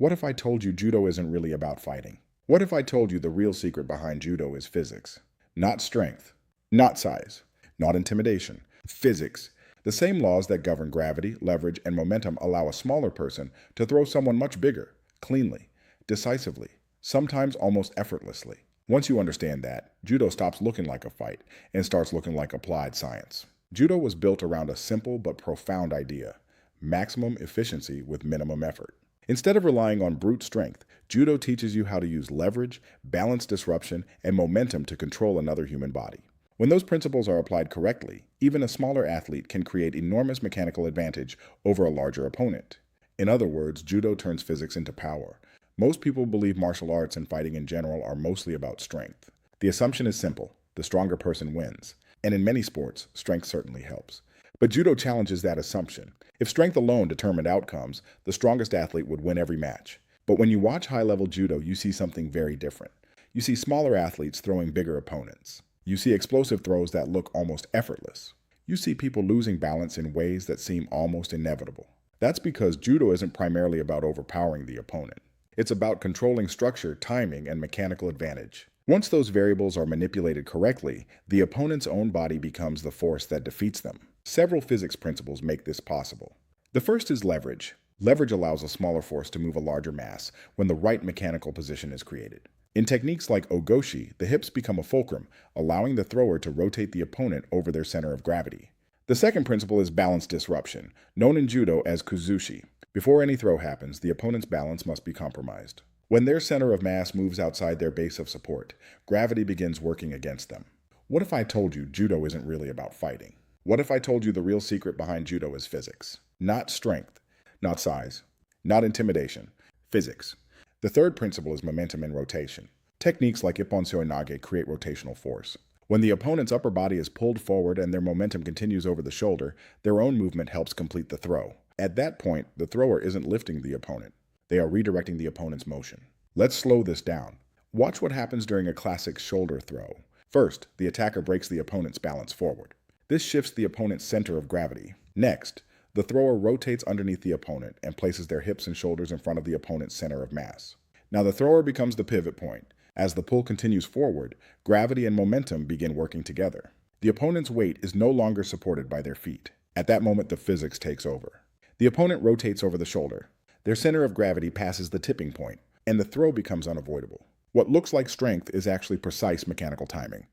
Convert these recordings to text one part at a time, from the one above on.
What if I told you Judo isn't really about fighting? What if I told you the real secret behind Judo is physics? Not strength, not size, not intimidation. Physics. The same laws that govern gravity, leverage, and momentum allow a smaller person to throw someone much bigger, cleanly, decisively, sometimes almost effortlessly. Once you understand that, Judo stops looking like a fight and starts looking like applied science. Judo was built around a simple but profound idea: maximum efficiency with minimum effort. Instead of relying on brute strength, Judo teaches you how to use leverage, balance disruption, and momentum to control another human body. When those principles are applied correctly, even a smaller athlete can create enormous mechanical advantage over a larger opponent. In other words, Judo turns physics into power. Most people believe martial arts and fighting in general are mostly about strength. The assumption is simple: the stronger person wins. And in many sports, strength certainly helps. But Judo challenges that assumption. If strength alone determined outcomes, the strongest athlete would win every match. But when you watch high-level Judo, you see something very different. You see smaller athletes throwing bigger opponents. You see explosive throws that look almost effortless. You see people losing balance in ways that seem almost inevitable. That's because Judo isn't primarily about overpowering the opponent. It's about controlling structure, timing, and mechanical advantage. Once those variables are manipulated correctly, the opponent's own body becomes the force that defeats them. Several physics principles make this possible. The first is leverage. Leverage allows a smaller force to move a larger mass when the right mechanical position is created. In techniques like O-Goshi, the hips become a fulcrum, allowing the thrower to rotate the opponent over their center of gravity. The second principle is balance disruption, known in Judo as kuzushi. Before any throw happens, the opponent's balance must be compromised. When their center of mass moves outside their base of support, gravity begins working against them. What if I told you Judo isn't really about fighting? What if I told you the real secret behind Judo is physics? Not strength, not size, not intimidation, physics. The third principle is momentum and rotation. Techniques like Ippon, Seoi, Nage create rotational force. When the opponent's upper body is pulled forward and their momentum continues over the shoulder, their own movement helps complete the throw. At that point, the thrower isn't lifting the opponent. They are redirecting the opponent's motion. Let's slow this down. Watch what happens during a classic shoulder throw. First, the attacker breaks the opponent's balance forward. This shifts the opponent's center of gravity. Next, the thrower rotates underneath the opponent and places their hips and shoulders in front of the opponent's center of mass. Now the thrower becomes the pivot point. As the pull continues forward, gravity and momentum begin working together. The opponent's weight is no longer supported by their feet. At that moment, the physics takes over. The opponent rotates over the shoulder. Their center of gravity passes the tipping point, and the throw becomes unavoidable. What looks like strength is actually precise mechanical timing.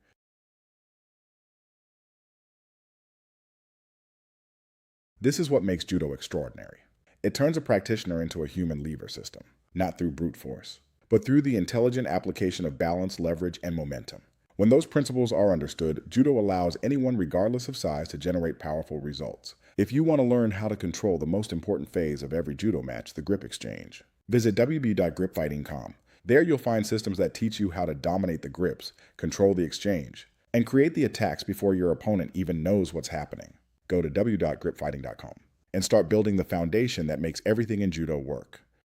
This is what makes Judo extraordinary. It turns a practitioner into a human lever system, not through brute force, but through the intelligent application of balance, leverage, and momentum. When those principles are understood, Judo allows anyone regardless of size to generate powerful results. If you want to learn how to control the most important phase of every Judo match, the grip exchange, visit www.gripfighting.com. There you'll find systems that teach you how to dominate the grips, control the exchange, and create the attacks before your opponent even knows what's happening. Go to www.gripfighting.com and start building the foundation that makes everything in Judo work.